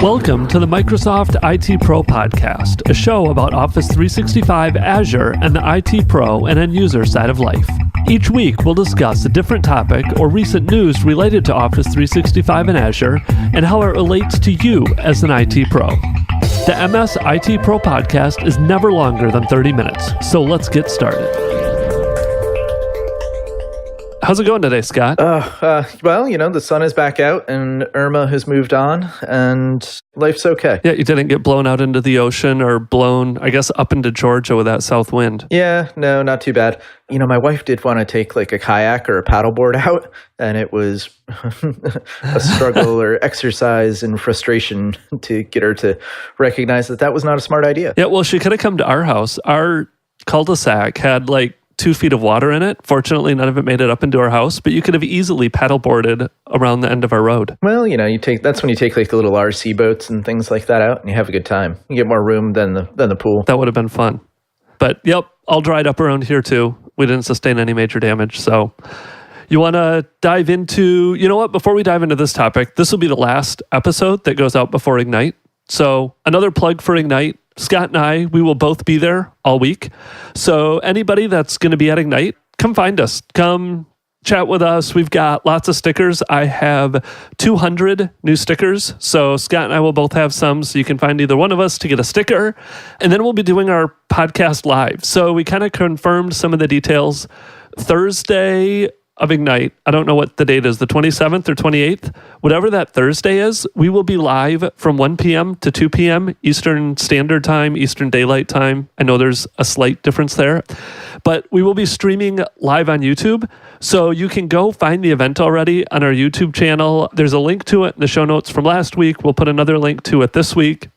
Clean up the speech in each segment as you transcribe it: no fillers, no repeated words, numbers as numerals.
Welcome to the Microsoft IT Pro Podcast, a show about Office 365, Azure, and the IT Pro and end user side of life. Each week, we'll discuss a different topic or recent news related to Office 365 and Azure and how it relates to you as an IT Pro. The MS IT Pro Podcast is never longer than 30 minutes, so let's get started. How's it going today, Scott? Well, the sun is back out and Irma has moved on and life's okay. Yeah, you didn't get blown out into the ocean or blown, I guess, up into Georgia with that south wind. Yeah, no, not too bad. My wife did want to take like a kayak or a paddleboard out, and it was a struggle or exercise and frustration to get her to recognize that was not a smart idea. Yeah, well, she could have come to our house. Our cul-de-sac had 2 feet of water in it. Fortunately, none of it made it up into our house, but you could have easily paddleboarded around the end of our road. Well, that's when you take the little RC boats and things like that out and you have a good time. You get more room than the pool. That would have been fun. But yep, all dried up around here too. We didn't sustain any major damage. So you want to dive into, before we dive into this topic, this will be the last episode that goes out before Ignite. So another plug for Ignite. Scott and I, we will both be there all week. So anybody that's going to be at Ignite, come find us. Come chat with us. We've got lots of stickers. I have 200 new stickers. So Scott and I will both have some. So you can find either one of us to get a sticker. And then we'll be doing our podcast live. So we kind of confirmed some of the details. Thursday of Ignite, I don't know what the date is, the 27th or 28th, whatever that Thursday is, we will be live from 1 p.m. to 2 p.m. Eastern Standard Time, Eastern Daylight Time. I know there's a slight difference there, but we will be streaming live on YouTube. So you can go find the event already on our YouTube channel. There's a link to it in the show notes from last week. We'll put another link to it this week.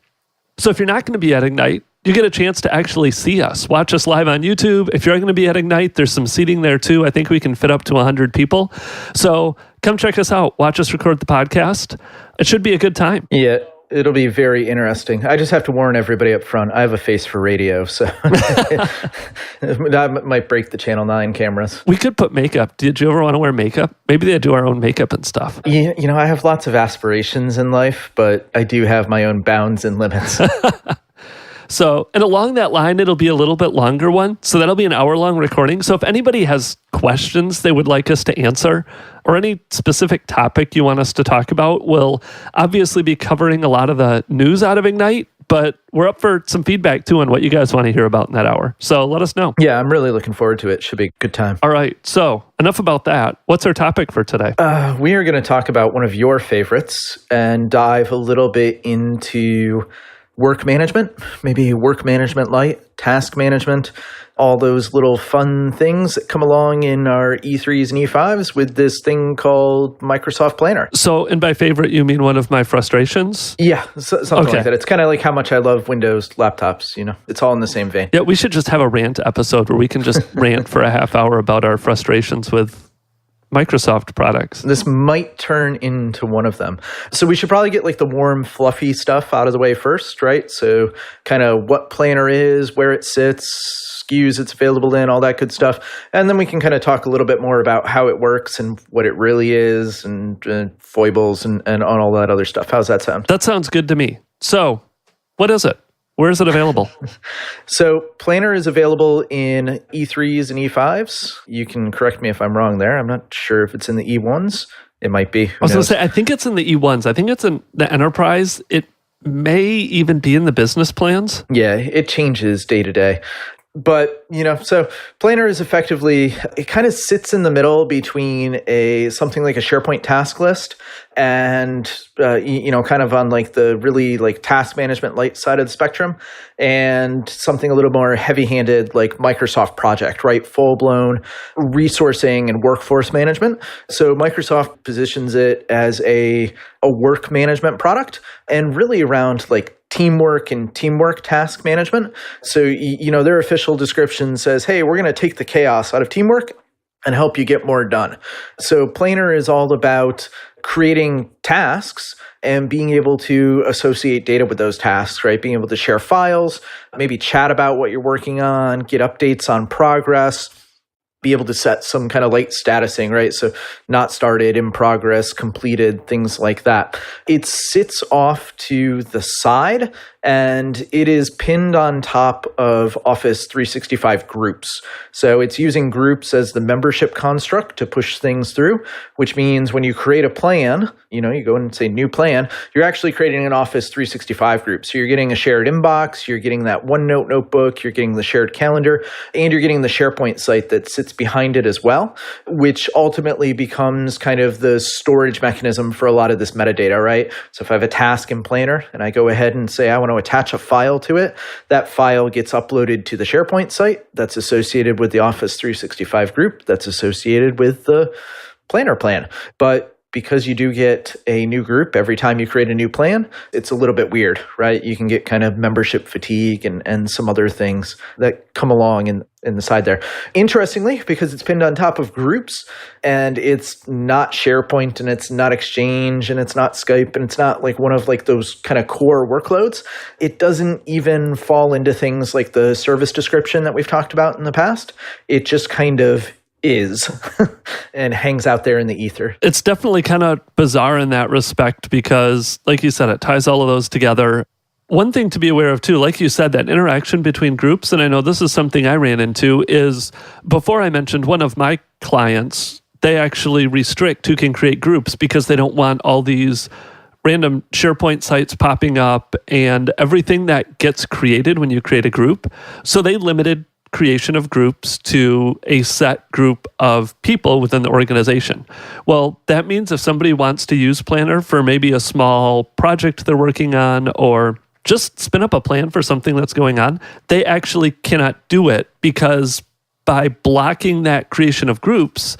So if you're not going to be at Ignite, you get a chance to actually see us. Watch us live on YouTube. If you're going to be at Ignite, there's some seating there too. I think we can fit up to 100 people. So come check us out. Watch us record the podcast. It should be a good time. Yeah, it'll be very interesting. I just have to warn everybody up front. I have a face for radio, so that might break the Channel 9 cameras. We could put makeup. Did you ever want to wear makeup? Maybe they do our own makeup and stuff. Yeah, I have lots of aspirations in life, but I do have my own bounds and limits. So, and along that line, it'll be a little bit longer one. So that'll be an hour-long recording. So if anybody has questions they would like us to answer or any specific topic you want us to talk about, we'll obviously be covering a lot of the news out of Ignite, but we're up for some feedback too on what you guys want to hear about in that hour. So let us know. Yeah, I'm really looking forward to it. Should be a good time. All right. So enough about that. What's our topic for today? We are going to talk about one of your favorites and dive a little bit into work management, maybe work management light, task management, all those little fun things that come along in our E3s and E5s with this thing called Microsoft Planner. So, and by favorite, you mean one of my frustrations? Yeah, something like that. It's kind of like how much I love Windows laptops, It's all in the same vein. Yeah, we should just have a rant episode where we can just rant for a half hour about our frustrations with Microsoft products. This might turn into one of them. So we should probably get the warm, fluffy stuff out of the way first, right? So kind of what Planner is, where it sits, SKUs it's available in, all that good stuff. And then we can kind of talk a little bit more about how it works and what it really is and foibles and all that other stuff. How's that sound? That sounds good to me. So what is it? Where is it available? So Planner is available in E3s and E5s. You can correct me if I'm wrong there. I'm not sure if it's in the E1s. It might be. I was going to say, I think it's in the E1s. I think it's in the enterprise. It may even be in the business plans. Yeah, it changes day to day. But, so Planner is effectively, it kind of sits in the middle between something like a SharePoint task list and, kind of on the really task management light side of the spectrum and something a little more heavy-handed like Microsoft Project, right? Full-blown resourcing and workforce management. So Microsoft positions it as a work management product and really around teamwork and teamwork task management. So, their official description says, hey, we're going to take the chaos out of teamwork and help you get more done. So Planner is all about creating tasks and being able to associate data with those tasks, right? Being able to share files, maybe chat about what you're working on, get updates on progress, be able to set some kind of light statusing, right? So not started, in progress, completed, things like that. It sits off to the side and it is pinned on top of Office 365 groups. So it's using groups as the membership construct to push things through, which means when you create a plan, you go and say new plan, you're actually creating an Office 365 group. So you're getting a shared inbox, you're getting that OneNote notebook, you're getting the shared calendar, and you're getting the SharePoint site that sits behind it as well, which ultimately becomes kind of the storage mechanism for a lot of this metadata, right? So if I have a task in Planner and I go ahead and say I want to attach a file to it, that file gets uploaded to the SharePoint site that's associated with the Office 365 group that's associated with the Planner plan. But because you do get a new group every time you create a new plan, it's a little bit weird, right? You can get kind of membership fatigue and some other things that come along in the side there. Interestingly, because it's pinned on top of groups and it's not SharePoint and it's not Exchange and it's not Skype and it's not like one of like those kind of core workloads, it doesn't even fall into things like the service description that we've talked about in the past. It just kind of is and hangs out there in the ether. It's definitely kind of bizarre in that respect because, like you said, it ties all of those together. One thing to be aware of too, like you said, that interaction between groups, and I know this is something I ran into, is before I mentioned one of my clients, they actually restrict who can create groups because they don't want all these random SharePoint sites popping up and everything that gets created when you create a group. So they limited creation of groups to a set group of people within the organization. Well, that means if somebody wants to use Planner for maybe a small project they're working on or just spin up a plan for something that's going on, they actually cannot do it because by blocking that creation of groups,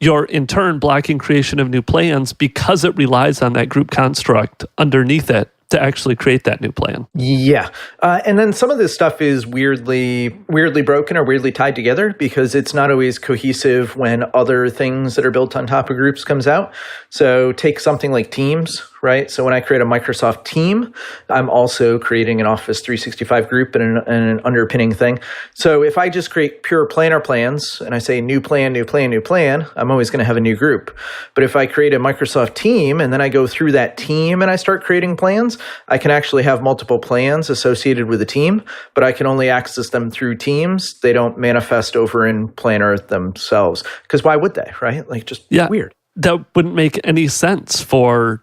you're in turn blocking creation of new plans because it relies on that group construct underneath it to actually create that new plan. Yeah. And then some of this stuff is weirdly broken or weirdly tied together because it's not always cohesive when other things that are built on top of groups comes out. So take something like Teams, right? So when I create a Microsoft team, I'm also creating an Office 365 group and an underpinning thing. So if I just create pure Planner plans and I say new plan, new plan, new plan, I'm always going to have a new group. But if I create a Microsoft team and then I go through that team and I start creating plans, I can actually have multiple plans associated with a team, but I can only access them through Teams. They don't manifest over in Planner themselves. Because why would they, right? Like just weird. That wouldn't make any sense for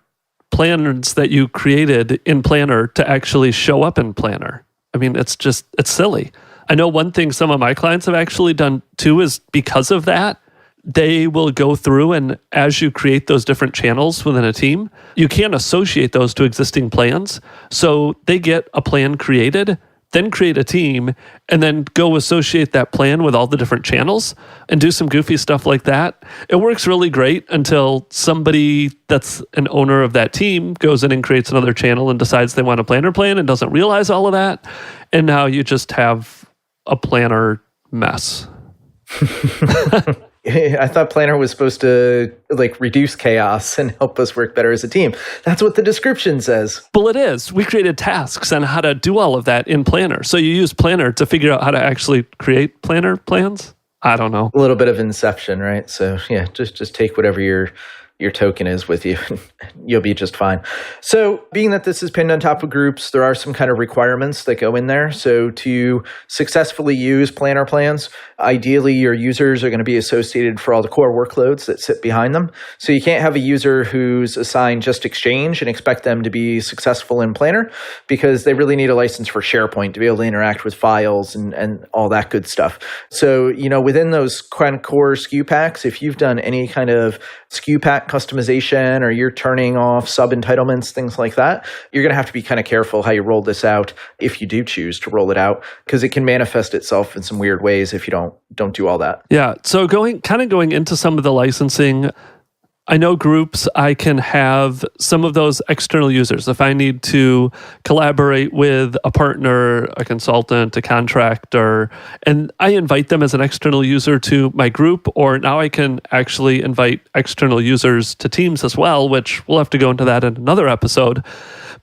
planners that you created in Planner to actually show up in Planner. I mean, it's silly. I know one thing some of my clients have actually done too is because of that, they will go through and as you create those different channels within a team, you can't associate those to existing plans. So they get a plan created, then create a team, and then go associate that plan with all the different channels and do some goofy stuff like that. It works really great until somebody that's an owner of that team goes in and creates another channel and decides they want a Planner plan and doesn't realize all of that. And now you just have a Planner mess. I thought Planner was supposed to like reduce chaos and help us work better as a team. That's what the description says. Well, it is. We created tasks on how to do all of that in Planner. So you use Planner to figure out how to actually create Planner plans? I don't know. A little bit of inception, right? So yeah, just take whatever your token is with you. You'll be just fine. So being that this is pinned on top of groups, there are some kind of requirements that go in there. So to successfully use Planner plans, ideally your users are going to be associated for all the core workloads that sit behind them. So you can't have a user who's assigned just Exchange and expect them to be successful in Planner because they really need a license for SharePoint to be able to interact with files and all that good stuff. So, within those kind of core SKU packs, if you've done any kind of SKU pack customization or you're turning off sub entitlements, things like that, you're going to have to be kind of careful how you roll this out if you do choose to roll it out because it can manifest itself in some weird ways if you don't do all that. Yeah. So going into some of the licensing, I know groups, I can have some of those external users. If I need to collaborate with a partner, a consultant, a contractor, and I invite them as an external user to my group, or now I can actually invite external users to Teams as well, which we'll have to go into that in another episode.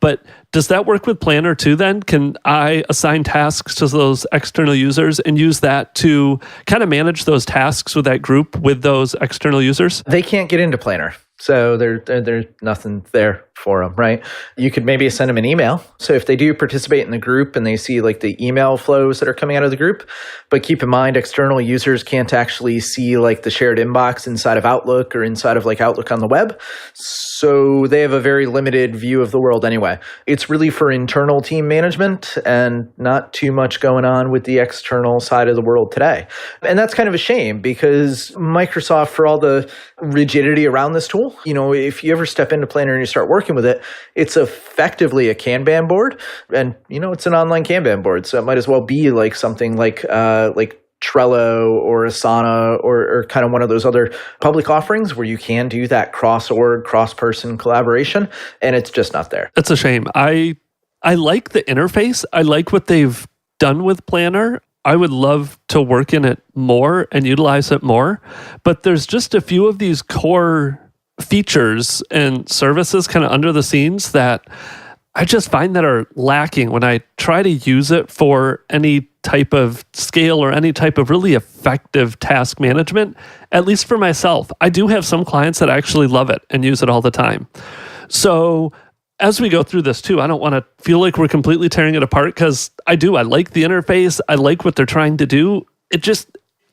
But does that work with Planner too then? Can I assign tasks to those external users and use that to kind of manage those tasks with that group with those external users? They can't get into Planner. So there's nothing there for them, right? You could maybe send them an email. So if they do participate in the group and they see like the email flows that are coming out of the group, but keep in mind, external users can't actually see like the shared inbox inside of Outlook or inside of like Outlook on the web. So they have a very limited view of the world anyway. It's really for internal team management and not too much going on with the external side of the world today. And that's kind of a shame because Microsoft, for all the rigidity around this tool, if you ever step into Planner and you start working with it, it's effectively a Kanban board. And, it's an online Kanban board. So it might as well be like something like Trello or Asana or kind of one of those other public offerings where you can do that cross-org, cross-person collaboration. And it's just not there. It's a shame. I like the interface. I like what they've done with Planner. I would love to work in it more and utilize it more. But there's just a few of these core features and services kind of under the scenes that I just find that are lacking when I try to use it for any type of scale or any type of really effective task management, at least for myself. I do have some clients that actually love it and use it all the time. So as we go through this too, I don't want to feel like we're completely tearing it apart because I do. I like the interface. I like what they're trying to do.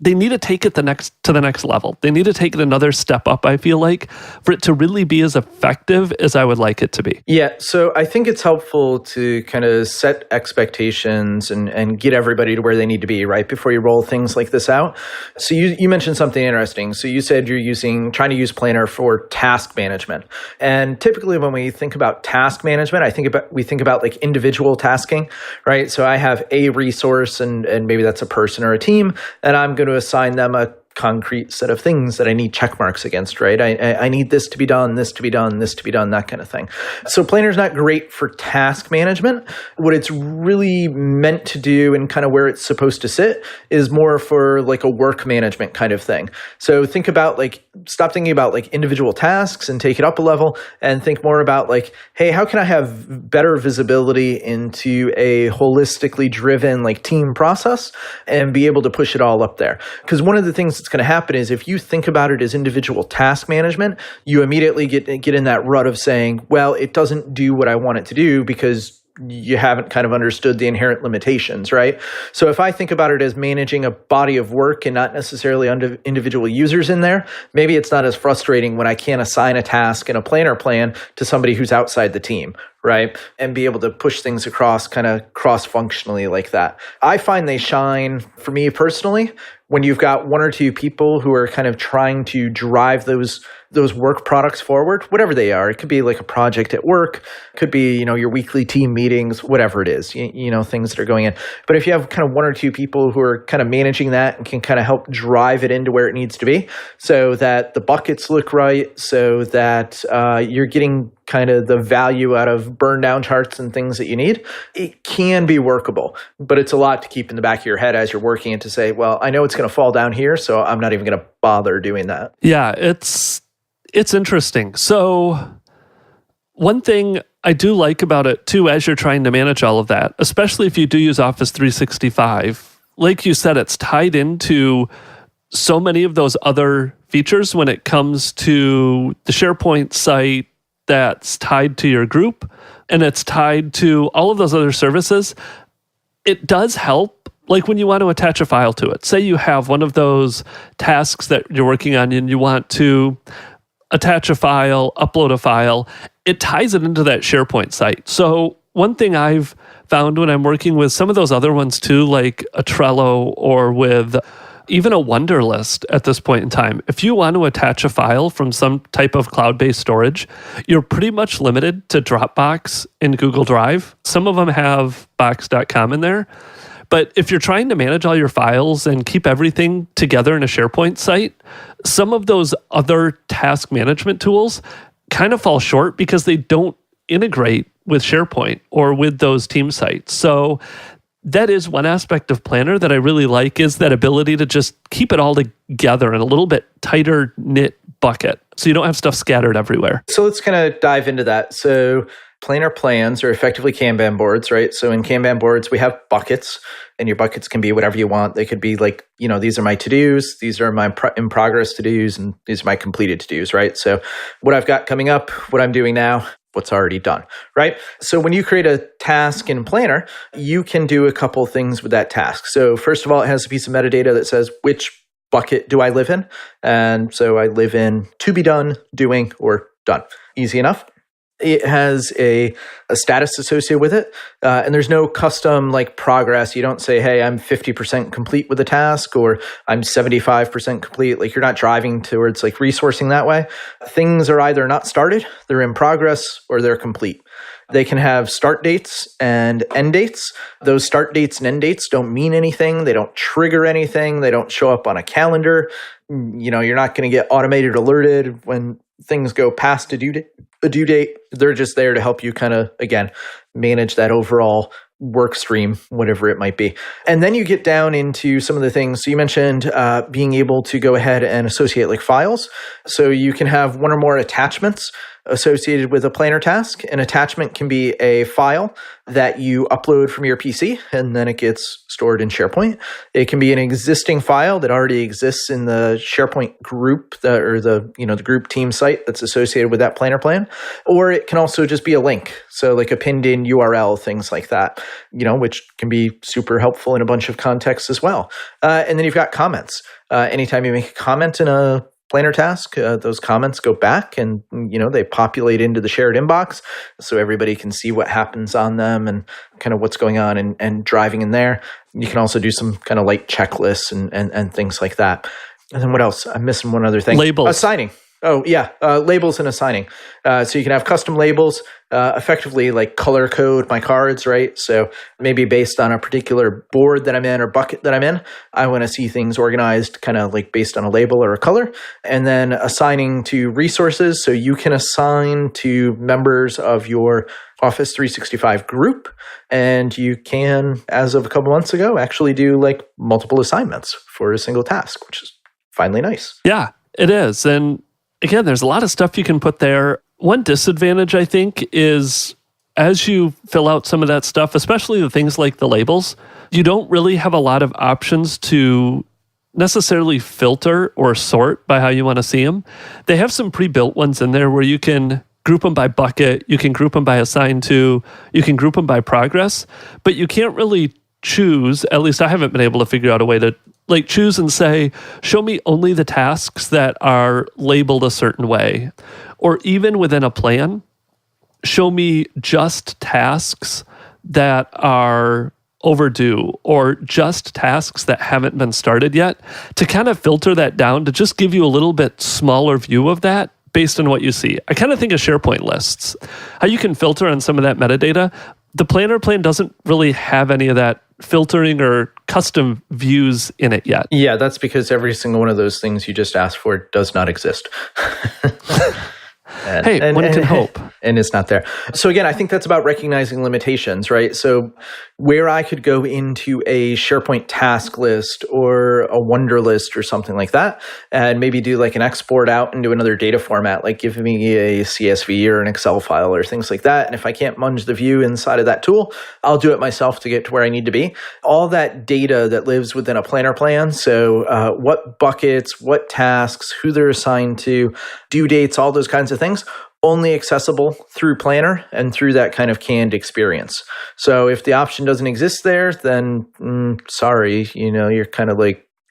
They need to take it to the next level. They need to take it another step up, I feel like, for it to really be as effective as I would like it to be. Yeah, so I think it's helpful to kind of set expectations and get everybody to where they need to be, right, before you roll things like this out. So you mentioned something interesting. So you said you're trying to use Planner for task management. And typically when we think about task management, we think about like individual tasking, right? So I have a resource and maybe that's a person or a team, and I'm going to assign them a concrete set of things that I need check marks against, right? I need this to be done, this to be done, this to be done, that kind of thing. So Planner's not great for task management. What it's really meant to do and kind of where it's supposed to sit is more for like a work management kind of thing. So stop thinking about like individual tasks and take it up a level and think more about like, hey, how can I have better visibility into a holistically driven like team process and be able to push it all up there? Because one of the things that's going to happen is if you think about it as individual task management, you immediately get in that rut of saying, well, it doesn't do what I want it to do because you haven't kind of understood the inherent limitations, right? So if I think about it as managing a body of work and not necessarily individual users in there, maybe it's not as frustrating when I can't assign a task in a Planner plan to somebody who's outside the team, right? And be able to push things across kind of cross-functionally like that. I find they shine, for me personally, when you've got one or two people who are kind of trying to drive those work products forward, whatever they are. It could be like a project at work, could be, your weekly team meetings, whatever it is, things that are going in. But if you have kind of one or two people who are kind of managing that and can kind of help drive it into where it needs to be so that the buckets look right, so that you're getting kind of the value out of burn down charts and things that you need, it can be workable. But it's a lot to keep in the back of your head as you're working it to say, well, I know it's going to fall down here, so I'm not even going to bother doing that. Yeah, it's interesting. So one thing I do like about it too, as you're trying to manage all of that, especially if you do use Office 365, like you said, it's tied into so many of those other features when it comes to the SharePoint site that's tied to your group and it's tied to all of those other services. It does help. Like when you want to attach a file to it, say you have one of those tasks that you're working on and you want to attach a file, upload a file, it ties it into that SharePoint site. So one thing I've found when I'm working with some of those other ones too, like a Trello or with even a Wunderlist at this point in time, if you want to attach a file from some type of cloud-based storage, you're pretty much limited to Dropbox and Google Drive. Some of them have box.com in there. But if you're trying to manage all your files and keep everything together in a SharePoint site, some of those other task management tools kind of fall short because they don't integrate with SharePoint or with those team sites. So that is one aspect of Planner that I really like, is that ability to just keep it all together in a little bit tighter knit bucket, so you don't have stuff scattered everywhere. So let's kind of dive into that. So Planner plans are effectively Kanban boards, right? So in Kanban boards, we have buckets, and your buckets can be whatever you want. They could be like, these are my to-dos, these are my in progress to-dos, and these are my completed to-dos, right? So what I've got coming up, what I'm doing now, what's already done, right? So when you create a task in Planner, you can do a couple things with that task. So first of all, it has a piece of metadata that says which bucket do I live in? And so I live in to be done, doing, or done. Easy enough. It has a status associated with it, and there's no custom progress. You don't say, hey, I'm 50% complete with a task, or I'm 75% complete. You're not driving towards resourcing that way. Things are either not started, they're in progress, or they're complete. They can have start dates and end dates. Those start dates and end dates don't mean anything. They don't trigger anything. They don't show up on a calendar. You're not going to get automated alerted when things go past a due date. They're just there to help you kind of, again, manage that overall work stream, whatever it might be. And then you get down into some of the things. So you mentioned being able to go ahead and associate files. So you can have one or more attachments associated with a Planner task. An attachment can be a file that you upload from your PC, and then it gets stored in SharePoint. It can be an existing file that already exists in the SharePoint group, the group team site that's associated with that Planner plan. Or it can also just be a link. So a pinned in URL, things like that, which can be super helpful in a bunch of contexts as well. And then you've got comments. Anytime you make a comment in a Planner task, those comments go back and, they populate into the shared inbox so everybody can see what happens on them and kind of what's going on and driving in there. You can also do some kind of light checklists and things like that. And then what else? I'm missing one other thing. Labels. Assigning. Oh, yeah. Labels and assigning. So you can have custom labels, effectively color code my cards, right? So maybe based on a particular board that I'm in or bucket that I'm in, I want to see things organized kind of based on a label or a color. And then assigning to resources. So you can assign to members of your Office 365 group. And you can, as of a couple months ago, actually do multiple assignments for a single task, which is finally nice. Yeah, it is. And again, there's a lot of stuff you can put there. One disadvantage, I think, is as you fill out some of that stuff, especially the things like the labels, you don't really have a lot of options to necessarily filter or sort by how you want to see them. They have some pre-built ones in there where you can group them by bucket, you can group them by assigned to, you can group them by progress, but you can't really choose, at least I haven't been able to figure out a way to choose and say, show me only the tasks that are labeled a certain way. Or even within a plan, show me just tasks that are overdue or just tasks that haven't been started yet, to kind of filter that down to just give you a little bit smaller view of that based on what you see. I kind of think of SharePoint lists, how you can filter on some of that metadata. The Planner plan doesn't really have any of that filtering or custom views in it yet. Yeah, that's because every single one of those things you just asked for does not exist. One can hope. And it's not there. So again, I think that's about recognizing limitations, right? So where I could go into a SharePoint task list or a Wonder list or something like that, and maybe do an export out into another data format, give me a CSV or an Excel file or things like that. And if I can't munge the view inside of that tool, I'll do it myself to get to where I need to be. All that data that lives within a Planner plan. So what buckets, what tasks, who they're assigned to, due dates, all those kinds of things, only accessible through Planner and through that kind of canned experience. So if the option doesn't exist there, then sorry, you're kind of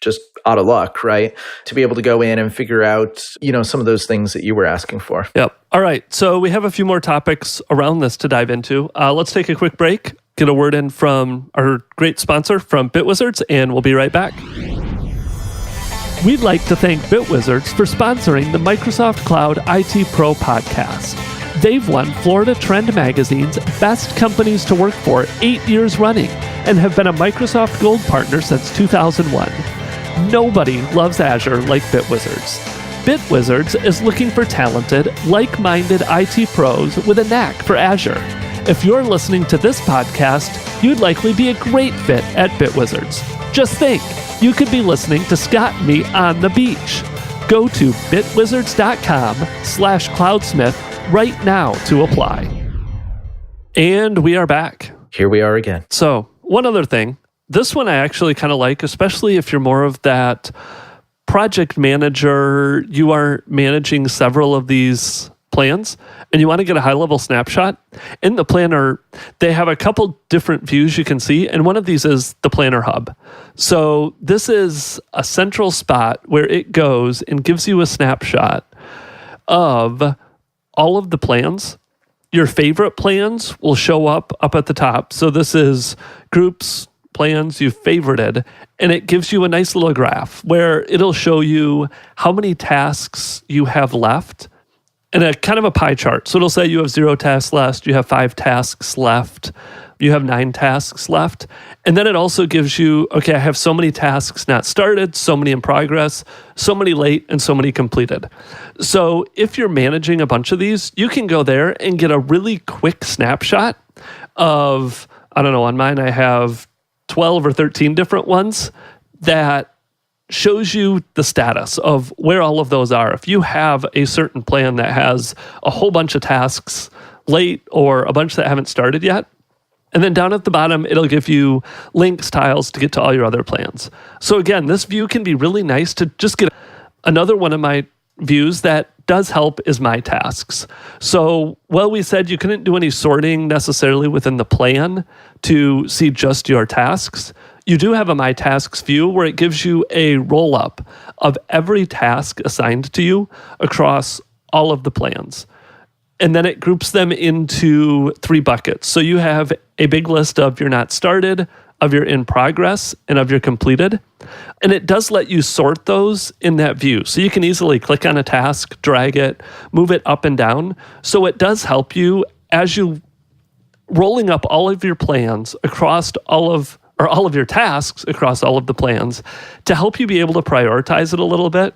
just out of luck, right? To be able to go in and figure out, some of those things that you were asking for. Yep. All right. So we have a few more topics around this to dive into. Let's take a quick break, get a word in from our great sponsor from BitWizards, and we'll be right back. We'd like to thank BitWizards for sponsoring the Microsoft Cloud IT Pro podcast. They've won Florida Trend Magazine's Best Companies to Work For 8 years running and have been a Microsoft Gold partner since 2001. Nobody loves Azure like BitWizards. BitWizards is looking for talented, like-minded IT pros with a knack for Azure. If you're listening to this podcast, you'd likely be a great fit at BitWizards. Just think, you could be listening to Scott and me on the beach. Go to bitwizards.com/cloudsmith right now to apply. And we are back. Here we are again. So, one other thing. This one I actually kind of like, especially if you're more of that project manager, you are managing several of these plans, and you want to get a high-level snapshot. In the planner, they have a couple different views you can see, and one of these is the Planner Hub. So this is a central spot where it goes and gives you a snapshot of all of the plans. Your favorite plans will show up at the top. So this is groups, plans you've favorited, and it gives you a nice little graph where it'll show you how many tasks you have left and a kind of a pie chart. So it'll say you have 0 tasks left, you have 5 tasks left, you have 9 tasks left. And then it also gives you, okay, I have so many tasks not started, so many in progress, so many late, and so many completed. So if you're managing a bunch of these, you can go there and get a really quick snapshot of, I don't know, on mine I have 12 or 13 different ones that shows you the status of where all of those are. If you have a certain plan that has a whole bunch of tasks late or a bunch that haven't started yet, and then down at the bottom, it'll give you links, tiles to get to all your other plans. So again, this view can be really nice to just get. Another one of my views that does help is My Tasks. So, well, we said you couldn't do any sorting necessarily within the plan to see just your tasks. You do have a My Tasks view where it gives you a roll-up of every task assigned to you across all of the plans. And then it groups them into 3 buckets. So you have a big list of your not started, of your in progress, and of your completed. And it does let you sort those in that view. So you can easily click on a task, drag it, move it up and down. So it does help you as you rolling up all of your plans across all of your tasks across all of the plans to help you be able to prioritize it a little bit.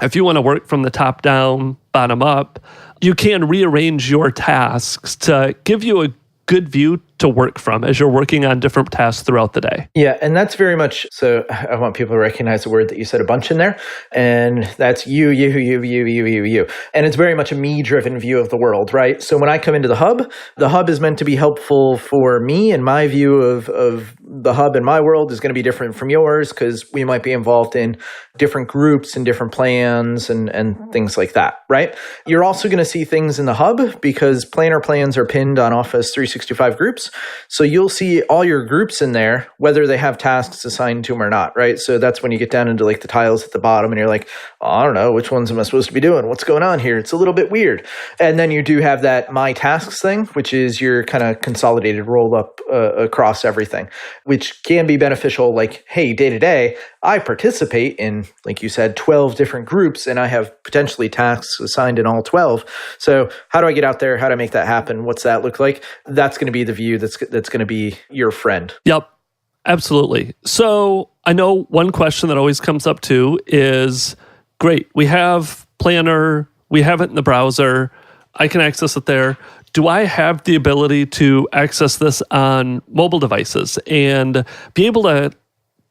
If you want to work from the top down, bottom up, you can rearrange your tasks to give you a good view to work from as you're working on different tasks throughout the day. Yeah, and that's very much, so I want people to recognize the word that you said a bunch in there, and that's you. And it's very much a me-driven view of the world, right? So when I come into the hub is meant to be helpful for me, and my view of the hub in my world is going to be different from yours because we might be involved in different groups and different plans and things like that, right? You're also going to see things in the hub because planner plans are pinned on Office 365 groups. So you'll see all your groups in there, whether they have tasks assigned to them or not, right? So that's when you get down into like the tiles at the bottom and you're like, oh, I don't know, which ones am I supposed to be doing? What's going on here? It's a little bit weird. And then you do have that My Tasks thing, which is your kind of consolidated roll up across everything, which can be beneficial. Like, hey, day to day, I participate in, like you said, 12 different groups, and I have potentially tasks assigned in all 12. So how do I get out there? How do I make that happen? What's that look like? That's going to be the view that's going to be your friend. Yep, absolutely. So I know one question that always comes up too is, great, we have Planner, we have it in the browser, I can access it there. Do I have the ability to access this on mobile devices and be able to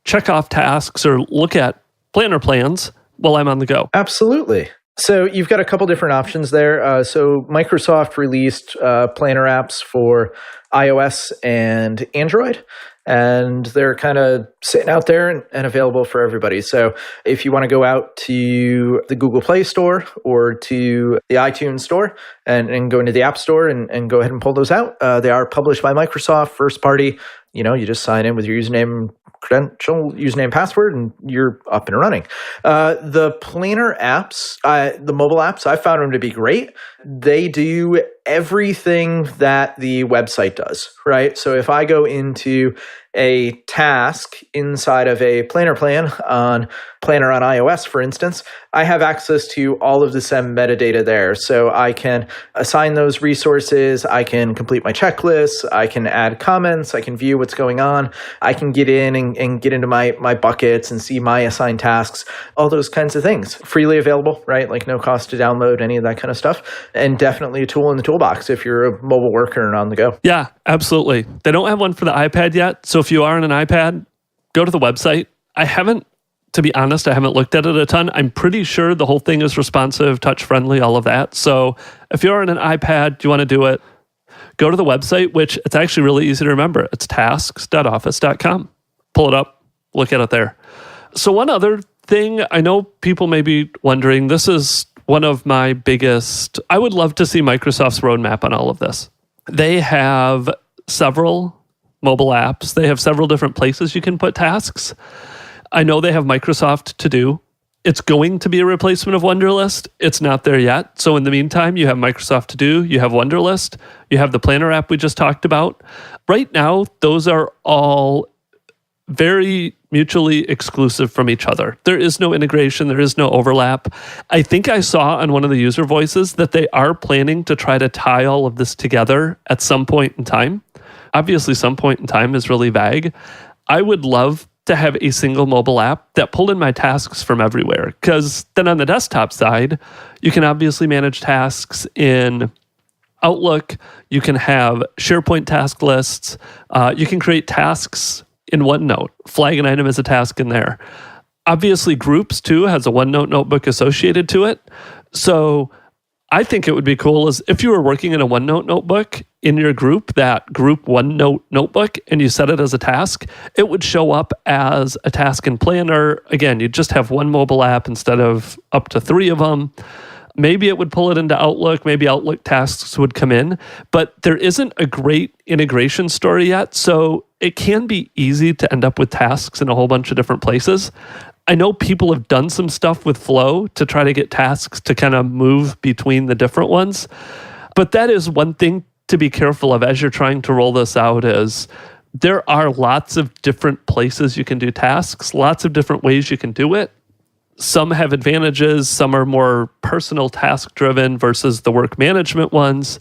check off tasks or look at planner plans while I'm on the go? Absolutely. So you've got a couple different options there. So Microsoft released planner apps for iOS and Android, and they're kind of sitting out there and available for everybody. So if you want to go out to the Google Play Store or to the iTunes Store and go into the App Store and go ahead and pull those out, they are published by Microsoft, first party. You know, you just sign in with your username, credential, username, password, and you're up and running. The planner apps, the mobile apps, I found them to be great. They do everything that the website does, right? So if I go into a task inside of a Planner plan on Planner on iOS, for instance, I have access to all of the SEM metadata there. So I can assign those resources, I can complete my checklists, I can add comments, I can view what's going on, I can get in and get into my buckets and see my assigned tasks, all those kinds of things. Freely available, right? Like no cost to download, any of that kind of stuff. And definitely a tool in the toolbox if you're a mobile worker and on the go. Yeah, absolutely. They don't have one for the iPad yet. So if you are on an iPad, go to the website. To be honest, I haven't looked at it a ton. I'm pretty sure the whole thing is responsive, touch-friendly, all of that. So if you're on an iPad, you want to do it, go to the website, which it's actually really easy to remember. It's tasks.office.com. Pull it up, look at it there. So one other thing, I know people may be wondering, this is one of my biggest, I would love to see Microsoft's roadmap on all of this. They have several mobile apps. They have several different places you can put tasks. I know they have Microsoft To Do. It's going to be a replacement of Wunderlist. It's not there yet. So in the meantime, you have Microsoft To Do, you have Wunderlist, you have the Planner app we just talked about. Right now, those are all very mutually exclusive from each other. There is no integration, there is no overlap. I think I saw on one of the user voices that they are planning to try to tie all of this together at some point in time. Obviously, some point in time is really vague. I would love to have a single mobile app that pulled in my tasks from everywhere. Because then on the desktop side, you can obviously manage tasks in Outlook. You can have SharePoint task lists. You can create tasks in OneNote. Flag an item as a task in there. Obviously, Groups too has a OneNote notebook associated to it. So I think it would be cool is if you were working in a OneNote notebook in your group, that group OneNote notebook, and you set it as a task, it would show up as a task in Planner. Again, you'd just have one mobile app instead of up to 3 of them. Maybe it would pull it into Outlook. Maybe Outlook tasks would come in, but there isn't a great integration story yet. So it can be easy to end up with tasks in a whole bunch of different places. I know people have done some stuff with Flow to try to get tasks to kind of move between the different ones. But that is one thing to be careful of as you're trying to roll this out is there are lots of different places you can do tasks, lots of different ways you can do it. Some have advantages, some are more personal task driven versus the work management ones.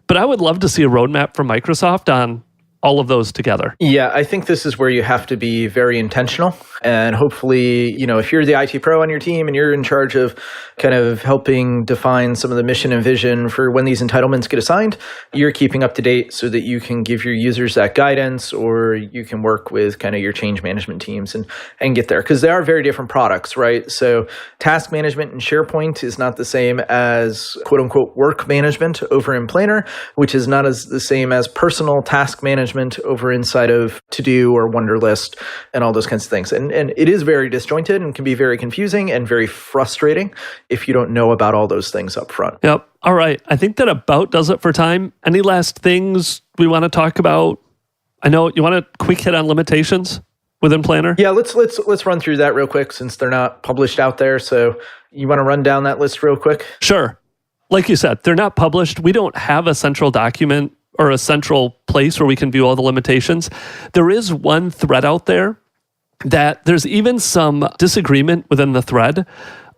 But I would love to see a roadmap from Microsoft on all of those together. Yeah, I think this is where you have to be very intentional. And hopefully, if you're the IT pro on your team and you're in charge of kind of helping define some of the mission and vision for when these entitlements get assigned, you're keeping up to date so that you can give your users that guidance, or you can work with kind of your change management teams and get there. Because they are very different products, right? So task management in SharePoint is not the same as quote unquote work management over in Planner, which is not as the same as personal task management over inside of To Do or Wunderlist and all those kinds of things. And it is very disjointed and can be very confusing and very frustrating if you don't know about all those things up front. Yep. All right. I think that about does it for time. Any last things we want to talk about? I know you want a quick hit on limitations within Planner. Yeah, let's run through that real quick since they're not published out there. So you want to run down that list real quick? Sure. Like you said, they're not published. We don't have a central document or a central place where we can view all the limitations. There is one thread out there that there's even some disagreement within the thread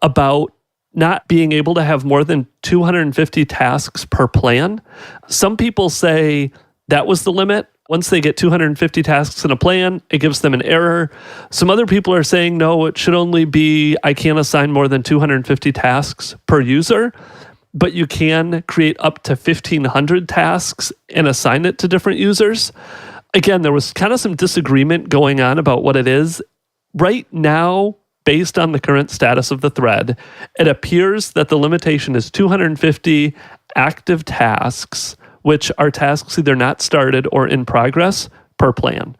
about not being able to have more than 250 tasks per plan. Some people say that was the limit. Once they get 250 tasks in a plan, it gives them an error. Some other people are saying, no, it should only be, I can't assign more than 250 tasks per user. But you can create up to 1,500 tasks and assign it to different users. Again, there was kind of some disagreement going on about what it is. Right now, based on the current status of the thread, it appears that the limitation is 250 active tasks, which are tasks either not started or in progress per plan.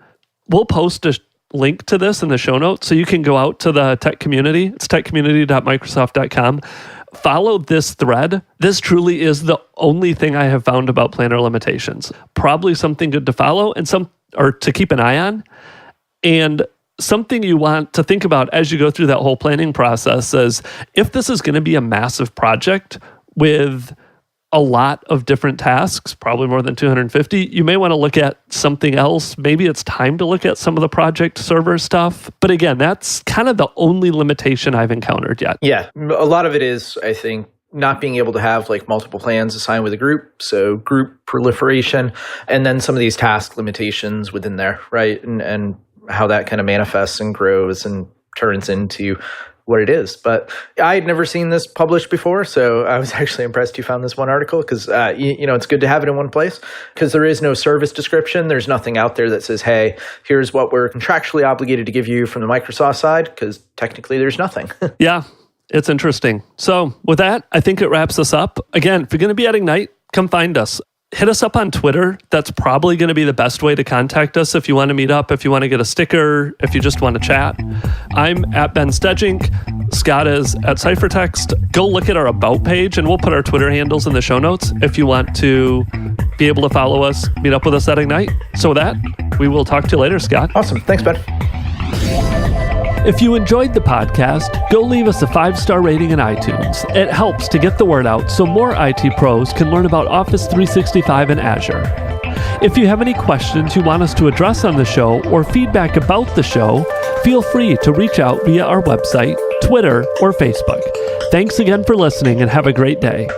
We'll post a link to this in the show notes so you can go out to the tech community. It's techcommunity.microsoft.com. Follow this thread. This truly is the only thing I have found about Planner limitations. Probably something good to follow and to keep an eye on. And something you want to think about as you go through that whole planning process is if this is going to be a massive project with a lot of different tasks, probably more than 250, you may want to look at something else. Maybe it's time to look at some of the project server stuff. But again, that's kind of the only limitation I've encountered yet. Yeah, a lot of it is, I think, not being able to have like multiple plans assigned with a group, so group proliferation, and then some of these task limitations within there, right? And how that kind of manifests and grows and turns into what it is. But I had never seen this published before, so I was actually impressed you found this one article because, it's good to have it in one place because there is no service description. There's nothing out there that says, hey, here's what we're contractually obligated to give you from the Microsoft side, because technically there's nothing. Yeah, it's interesting. So with that, I think it wraps us up. Again, if you're going to be at Ignite, come find us. Hit us up on Twitter. That's probably going to be the best way to contact us if you want to meet up, if you want to get a sticker, if you just want to chat. I'm at Ben Stedgink. Scott is at Cyphertext. Go look at our About page, and we'll put our Twitter handles in the show notes if you want to be able to follow us, meet up with us at Ignite. So with that, we will talk to you later, Scott. Awesome. Thanks, Ben. If you enjoyed the podcast, go leave us a 5-star rating in iTunes. It helps to get the word out so more IT pros can learn about Office 365 and Azure. If you have any questions you want us to address on the show or feedback about the show, feel free to reach out via our website, Twitter, or Facebook. Thanks again for listening and have a great day.